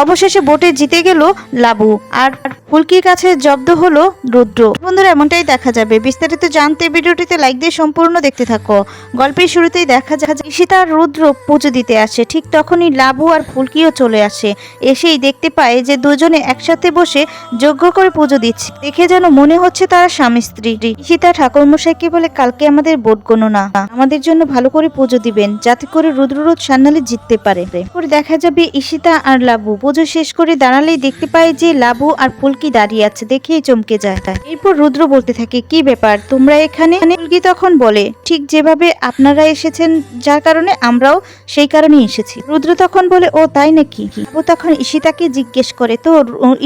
অবশেষে ভোটে জিতে গেল লাবু, আর ফুলকির কাছে জব্দ হলো রুদ্র। বন্ধুরা, এমনটাই দেখা যাবে। বিস্তারিত জানতে ভিডিওটিতে লাইক দিয়ে সম্পূর্ণ দেখতে থাকো। গল্পের শুরুতেই দেখা যায় ঈশিতা আর রুদ্র পুজো দিতে আসে। ঠিক তখনই লাবু আর ফুলকিও চলে আসে। এসেই দেখতে পায় যে দুজনে একসাথে বসে যজ্ঞ করে পুজো দিচ্ছে। দেখে যেন মনে হচ্ছে তারা স্বামী স্ত্রী। ঈশিতা ঠাকুরমশাইকে বলে, কালকে আমাদের ভোট গণনা, আমাদের জন্য ভালো করে পুজো দিবেন যাতে করে রুদ্ররোধ সান্নালে জিততে পারে। পরে দেখা যাবে ঈশিতা আর লাবু পুজো শেষ করে দাঁড়ালেই দেখতে পায় যে লাবু আর ফুলকি দাঁড়িয়ে আছে। দেখেই চমকে যায়। এরপর রুদ্র বলতে থাকে, কি ব্যাপার তোমরা এখানে? ফুলকি তখন বলে, ঠিক যেভাবে আপনারা এসেছেন যার কারণে আমরাও সেই কারণেই এসেছি। রুদ্র তখন বলে, ও তাই নাকি? লাবু তখন ঈশিতাকে জিজ্ঞেস করে, তো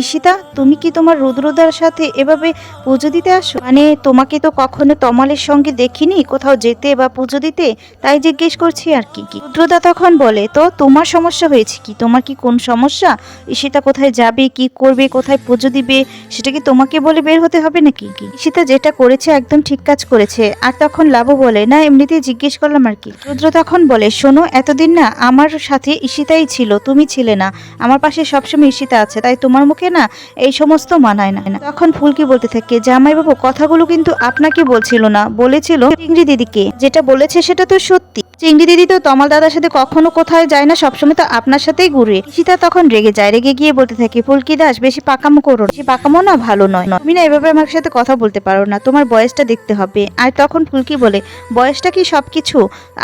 ঈশিতা, তুমি কি তোমার রুদ্রদার সাথে এভাবে পুজো দিতে আসো? মানে তোমাকে তো কখনো তমালের সঙ্গে দেখিনি কোথাও যেতে বা পুজো দিতে, তাই জিজ্ঞেস করছি আর কি। রুদ্রদা তখন বলে, তো তোমার সমস্যা হয়েছে কি? তোমার কি কোন সমস্যা? ঈশিতা কোথায় যাবে, কি করবে, কোথায় পুজো দিবে, সেটা কি তোমাকে বলে বের হতে হবে নাকি? ঈশিতা যেটা করেছে একদম ঠিক কাজ করেছে। আর তখন লাবু বলে, না এমনিতেই জিজ্ঞেস করলাম আর কি। রুদ্র তখন বলে, শোনো, এতদিন না আমার সাথে ঈশিতাই ছিল, তুমি ছিলে না। আমার পাশে সবসময় ঈশিতা আছে, তাই তোমার মুখে না এই সমস্ত মানায় না। তখন ফুলকি বলতে থাকে, জামাইবাবু কথাগুলো কিন্তু আপনাকে বলছিল না, বলেছিল চিংড়ি দিদিকে। যেটা বলেছে সেটা তো সত্যি। চিংড়ি দিদি তো তমাল দাদার সাথে কখনো কোথায় যায় না, সবসময় তো আপনার সাথেই ঘুরে। ঈশিতা তখন রেগে যায়। রেগে গিয়ে বলতে থাকে, ফুলকি দাস, বেশি পাকামো করো, বেশি পাকামো না ভালো নয়। তুমি না এভাবে আমার সাথে কথা বলতে পারো না, তোমার বয়সটা দেখতে হবে। আর তখন ফুলকি বলে, বয়সটা কি সবকিছু?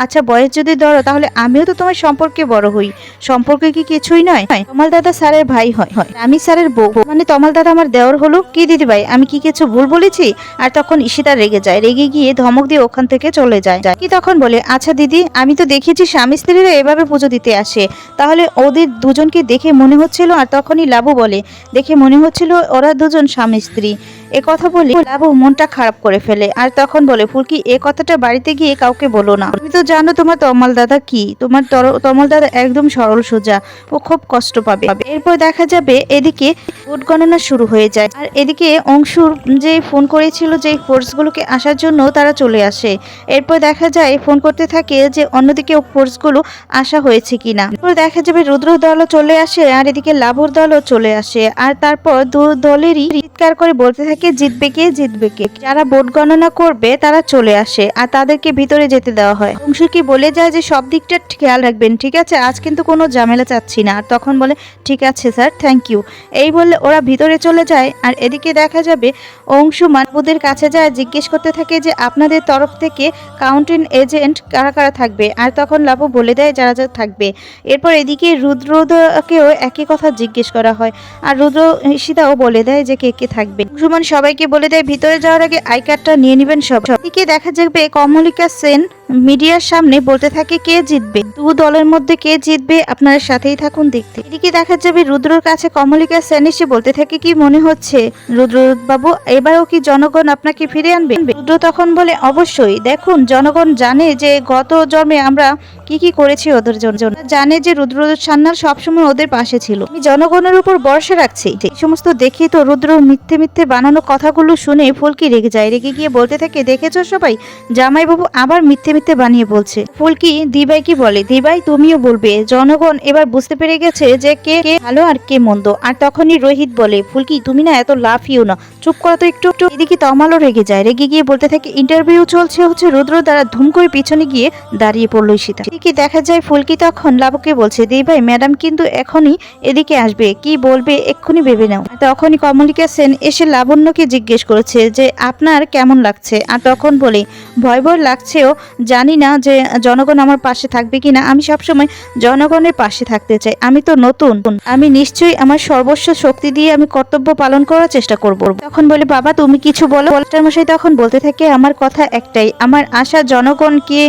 আচ্ছা বয়স যদি ধরো তাহলে আমিও তো তোমার সম্পর্কে বড় হই। সম্পর্কে কি কিছুই নয়? তমাল দাদা স্যারের ভাই হয়, আমি স্যারের বউ, মানে তমাল দাদা আমার দেওর হলো কি? দিদি ভাই, আমি কি কিছু ভুল বলেছি? আর তখন ঈশিতা রেগে যায়। রেগে গিয়ে ধমক দিয়ে ওখান থেকে চলে যায়। কি তখন বলে, আচ্ছা দিদি, আমি তো দেখেছি স্বামী স্ত্রীরা এভাবে পুজো দিতে আসে, তাহলে ওদের দুজনকে দেখে মনে হচ্ছিল। আর তখনই লাবু বলে, দেখে মনে হচ্ছিল ওরা দুজন স্বামী স্ত্রী। এ কথা বলে লাবু মনটা খারাপ করে ফেলে। আর তখন বলে, ফুলকি, এ কথাটা বাড়িতে গিয়ে কাউকে বলো না। তুমি তো জানো তোমার তমাল দাদা কি, তোমার তমাল দাদা একদম সরল সোজা, ও খুব কষ্ট পাবে। এরপর দেখা যাবে এদিকে ভোট গণনা শুরু হয়ে যায়। আর এদিকে অংশুর যে ফোন করেছিল যে ফোর্সগুলোকে আসার জন্য, তারা চলে আসে। এরপর দেখা যায় ফোন করতে থাকে যে অন্যদিকে ফোর্সগুলো আসা হয়েছে কিনা। এরপর দেখা যাবে রুদ্র দলও চলে আসে, আর এদিকে লাবুর দলও চলে আসে। আর তারপর দু দলেরই চিৎকার করে বলতে থাকে, জিতবে কে, জিতবে কে। যারা ভোট গণনা করবে তারা চলে আসে, আর তাদেরকে ভিতরে যেতে দেওয়া হয়। অংশু কি বলে যায় যে সব দিকটা খেয়াল রাখবেন, ঠিক আছে, আজ কিন্তু কোনো ঝামেলা চাচ্ছি না। আর তখন বলে, ঠিক আছে স্যার, থ্যাংক ইউ। এই বললে ওরা ভিতরে চলে যায়। আর এদিকে দেখা যাবে অংশু মানবুদের কাছে যায়, জিজ্ঞেস করতে থাকে যে আপনাদের তরফ থেকে কাউন্টিং এজেন্ট কারা কারা থাকবে। আর তখন লাবু বলে দেয় যারা যারা থাকবে। এরপর এদিকে রুদ্রকেও একই কথা জিজ্ঞেস করা হয়। আর রুদ্র ঈশিতাও বলে দেয় যে কে কে থাকবে। সুমন সবাইকে বলে দেয় ভিতরে যাওয়ার আগে আই কার্ডটা নিয়ে নেবেন সব। এদিকে দেখা যাবে কমলিকা সেন মিডিয়ার সামনে বলতে থাকে, কে জিতবে, দু দলের মধ্যে কে জিতবে, আপনারা সাথেই থাকুন দেখতে। এদিকে দেখা যাবে রুদ্রর কাছে কমলিকা সেন এসে বলতে থাকে, কি মনে হচ্ছে রুদ্র বাবু, এবারও কি জনগণ আপনাকে ফিরে আনবে? রুদ্র তখন বলে, অবশ্যই। দেখুন, জনগণ জানে যে গত জন্মে আমরা কি কি করেছি ওদের জন্য, জানে যে রুদ্র সান্যাল সবসময় ওদের পাশে ছিল। আমি জনগণের উপর ভরসা রাখছি। এই সমস্ত দেখি তো রুদ্র মিথ্যে মিথ্যে বানানো কথাগুলো শুনে ফুলকি রেগে যায়। রেগে গিয়ে বলতে থাকে, দেখেছো সবাই, জামাইবাবু আবার মিথ্যে মিথ্যে বানিয়ে বলছে। ফুলকি দিবাই কি বলে, দিবাই তুমিও বলবে, জনগণ এবার বুঝতে পেরে গেছে যে কে কে ভালো আর কে মন্দ। আর তখনই রোহিত বলে, ফুলকি তুমি না এত লাফিও না, চুপ করো তো একটু। এদিকে তমালও রেগে যায়। রেগে গিয়ে বলতে থাকে, ইন্টারভিউ চলছে হচ্ছে রুদ্র দ্বারা। ধুম করে পিছনে গিয়ে দাঁড়িয়ে পড়লো ঈশিতা। এদিকে দেখা যায় ফুলকি তখন লাবুকে বলছে, দিবাই ম্যাডাম কিন্তু এখনই এদিকে আসবে, কি বলবে এক্ষুনি ভেবে নাও। তখনই কমলিকা সেন এসে লাবণ্যকে জিজ্ঞেস করেছে যে আপনার কেমন লাগছে। আর তখন বলে, ভয় ভয় লাগছেও, জানি না যে জনগণ আমার পাশে থাকবে কিনা। আমি সবসময় জনগণের পাশে থাকতে চাই। আমি তো নতুন, আমি নিশ্চয়ই আমার সর্বস্ব শক্তি দিয়ে আমি কর্তব্য পালন করার চেষ্টা করব। তখন বলে, বাবা তুমি কিছু বলো। মাস্টারমশাই তখন বলতে থাকে, আমার কথা একটাই, আমার আশা জনগণ কে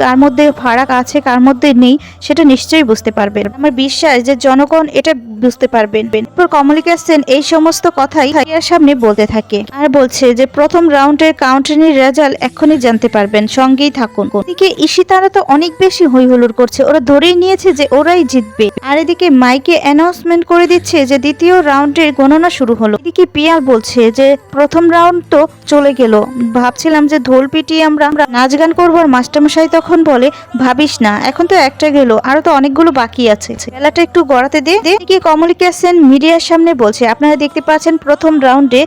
কার মধ্যে ফারাক আছে কার মধ্যে নেই সেটা নিশ্চয়ই বুঝতে পারবেন। আমার বিশ্বাস যে জনগণ এটা বুঝতে পারবেন। এরপর কমলিকা সেন এই সমস্ত কথাই মিডিয়ার সামনে বলতে থাকে আর বলছে যে প্রথম রাউন্ডের কাউন্টিংয়ের রেজাল্ট এক্ষুনি জানতে পারবেন, সঙ্গেই থাকুন। এদিকে ঈশিতারা তো অনেক বেশি হইহুল্লোড় করছে, ওরা ধরেই নিয়েছে যে ওরাই জিতবে। আর এদিকে মাইকে অ্যানাউন্সমেন্ট করে দিচ্ছে যে দ্বিতীয় রাউন্ডের গণনা শুরু হলো। এদিকে পিয়াল বলছে যে প্রথম রাউন্ড তো চলে গেল, ভাবছিলাম যে ঢোল পিটিয়ে আমরা নাচ গান করবো। আর মাস্টারমশাই তখন বলে ভাবিস না, এখন তো একটা গেল, আরো তো অনেকগুলো বাকি আছে, খেলাটা একটু গড়াতে দে। এদিকে কমলিকা সেন মিডিয়ার সামনে বলছে আপনারা দেখতে পাচ্ছেন প্রথম রাউন্ডে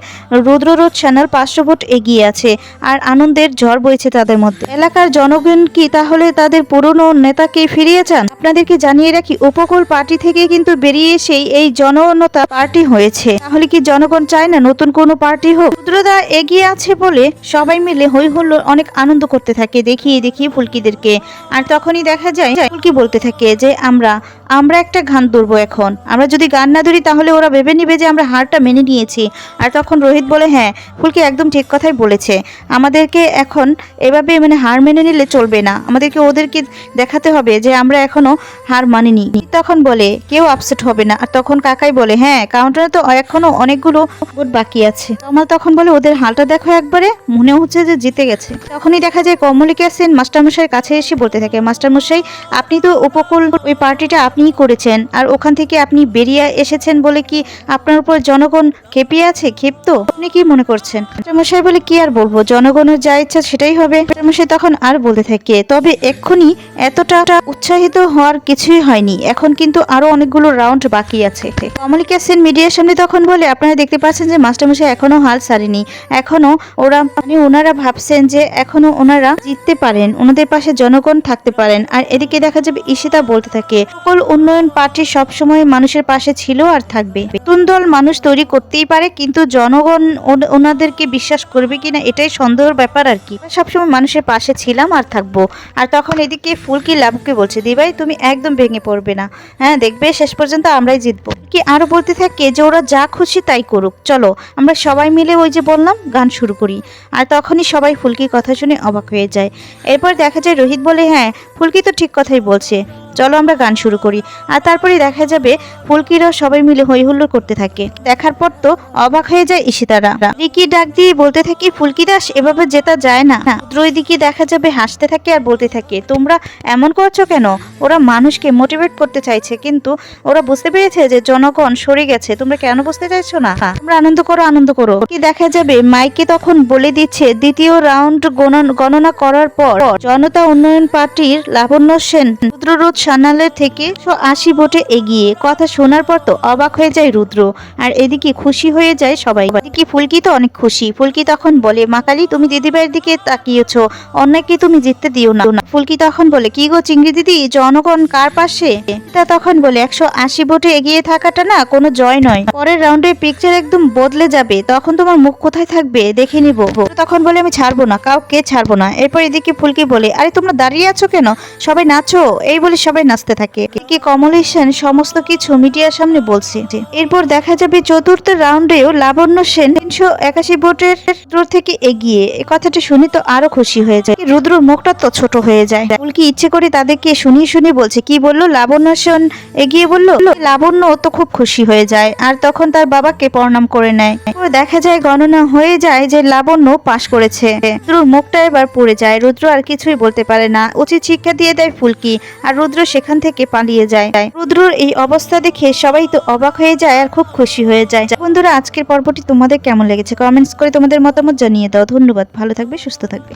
রুদ্ররোধ চ্যানেল 500 ভোট এগিয়ে আছে আর আনন্দের ঝড় বইছে তাদের মধ্যে। এলাকার জনগণ কি তাহলে তাদের পুরনো নেতাকে ফিরিয়ে চান? আপনাদেরকে জানিয়ে রাখি উপকূল পার্টি থেকে কিন্তু বেরিয়ে এসেই এই জননেতা পার্টি হয়েছে। তাহলে কি জনগণ চায় না নতুন কোনো পার্টি হোক? রুদ্রদা এগিয়ে আছে বলে সবাই মিলে হই হুল্লোড় অনেক আনন্দ করতে থাকে দেখিয়ে দেখিয়ে ফুলকিদেরকে। আর তখনই দেখা যায় ফুলকি বলতে থাকে যে আমরা একটা গান ধরবো, এখন আমরা যদি গান না ধরি তাহলে ওরা ভেবে নিবে যে আমরা হারটা মেনে নিয়েছি। আর তখন রোহিত বলে হ্যাঁ ফুলকি একদম ঠিক কথাই বলেছে, আমাদেরকে এখন এভাবে মানে হার মেনে নিলে চলবে না, আমাদেরকে ওদেরকে দেখাতে হবে যে আমরা এখনো হার মানিনি। তখন বলে কেউ আপসেট হবে না। আর তখন কাকাই বলে হ্যাঁ কাউন্টারে তো এখনো অনেকগুলো ভোট বাকি আছে। তমাল তখন বলে ওদের হালটা দেখো একবারে, মনে হচ্ছে যে জিতে গেছে। তখনই দেখা যায় কমলিকা সেন মাস্টারমশাইয়ের কাছে এসে বলতে থাকে মাস্টারমশাই আপনি তো উপকূল ওই পার্টিটা আপনিই করেছেন, আর ওখান থেকে আপনি বেরিয়ে এসেছেন বলে কি আপনার উপর জনগণ খেপিয়ে আছে? ক্ষিপ্ত আপনি কি মনে করছেন? মাস্টারমশাই বলে কি আর বলবো, জনগণের যা ইচ্ছা সেটাই হবে। মাস্টারমশাই তখন আর বলতে থাকে তবে এক্ষুনি এতটা উৎসাহিত হওয়ার কিছুই হয়নি, এখন কিন্তু আরো অনেকগুলো রাউন্ড বাকি আছে। কমলিকা সেন মিডিয়ার সামনে তখন বলে আপনারা দেখতে পাচ্ছেন যে মাস্টারমশাই এখনো হাল ছাড়েনি, এখনো ওনারা ভাবছেন যে এখনো ওনারা জিততে পারেন, ওনাদের পাশে জনগণ থাকতে পারেন। আর এদিকে দেখা যাবে ঈশিতা বলতে থাকে সকল উন্নয়ন পার্টি সবসময় মানুষের পাশে ছিল আর থাকবে। নতুন দল মানুষ তৈরি করতেই পারে কিন্তু জনগণ ওনাদেরকে বিশ্বাস করবে কিনা এটাই সন্দেহের ব্যাপার আর কি। সবসময় মানুষের পাশে ছিলাম আর থাকবো। আর তখন এদিকে ফুলকি লাবুকে বলছে দিভাই তুমি একদম ভেঙে পড়বে না, হ্যাঁ দেখবে শেষ পর্যন্ত আমরাই জিতবো। কি আরো বলতে থাকে যে ওরা যা খুশি তাই করুক, চলো আমরা সবাই মিলে ওই যে বললাম গান শুরু করি। আর তখনই সবাই ফুলকির কথা শুনে অবাক হয়ে যায়। এরপর দেখা যায় রোহিত বলে হ্যাঁ ফুলকি তো ঠিক কথাই বলছে, চলো আমরা গান শুরু করি। আর তারপরে দেখা যাবে ফুলকিরাও সবাই মিলে হই হুল্লোড় করতে থাকে। দেখার পর তো অবাক হয়ে যায় ঈশিতারা। রিকি ডাক দিয়ে বলতে থাকি ফুলকি দাস এভাবে জেতা যায় না। ওই দিকে দেখা যাবে হাসতে থাকে আর বলতে থাকে তোমরা এমন করছো কেন? ওরা মানুষকে মোটিভেট করতে চাইছে কিন্তু ওরা বুঝতে পেরেছে যে জনগণ সরে গেছে, তোমরা কেন বুঝতে চাইছো না? তোমরা আনন্দ করো আনন্দ করো। কি দেখা যাবে মাইকে তখন বলে দিচ্ছে দ্বিতীয় রাউন্ড গণনা করার পর জনতা উন্নয়ন পার্টির লাবণ্য সেন রুদ্ররোধ চ্যানেলের থেকে 180 ভোটে এগিয়ে। কথা শোনার পর তো অবাক হয়ে যায় রুদ্র, আর এদিকে খুশি হয়ে যায় সবাই। এদিকে ফুলকি তো অনেক খুশি। ফুলকি তখন বলে মা কালী তুমি দিদিভাইয়ের দিকে তাকিয়েছো, অন্যকে তুমি জিততে দিও না। ফুলকি তখন বলে কি গো চিংড়ি দিদি জনগণ কার পাশে? তা তখন বলে 180 ভোটে এগিয়ে থাকাটা না কোনো জয় নয়, পরের রাউন্ডে পিকচার একদম বদলে যাবে, তখন তোমার মুখ কোথায় থাকবে দেখে নিব। তখন বলে আমি ছাড়বো না, কাউকে ছাড়বো না। এরপর এদিকে ফুলকি বলে আরে তোমরা দাঁড়িয়ে আছো কেন, সবাই নাচো। এই বলে সবাই নাচতে থাকে। কি কমলেশন সমস্ত কিছু মিডিয়ার সামনে বলছে। এরপর দেখা যাবে চতুর্থ রাউন্ডেও লাবণ্য সেন 381 ভোটের থেকে এগিয়ে। এই কথাটি শুনে তো আরো খুশি হয়ে যায়। রুদ্রর মুখটা তো ছোট হয়ে যায়। ফুলকি ইচ্ছে করে তাদেরকে শুনিয়ে বলছে কি বললো লাবণ্য সেন এগিয়ে বললো। লাবণ্য তো খুব খুশি হয়ে যায় আর তখন তার বাবাকে প্রণাম করে নেয়। দেখা যায় গণনা হয়ে যায় যে লাবণ্য পাশ করেছে। রুদ্রর মুখটা এবার পড়ে যায়, রুদ্র আর কিছুই বলতে পারে না। উচিত শিক্ষা দিয়ে দেয় ফুলকি আর রুদ্র সেখান থেকে পালিয়ে যায়। রুদ্রর এই অবস্থা দেখে সবাই তো অবাক হয়ে যায় আর খুব খুশি হয়ে যায়। বন্ধুরা আজকের পর্বটি তোমাদের কেমন লেগেছে কমেন্টস করে তোমাদের মতামত জানিয়ে দাও। ধন্যবাদ, ভালো থাকবে, সুস্থ থাকবে।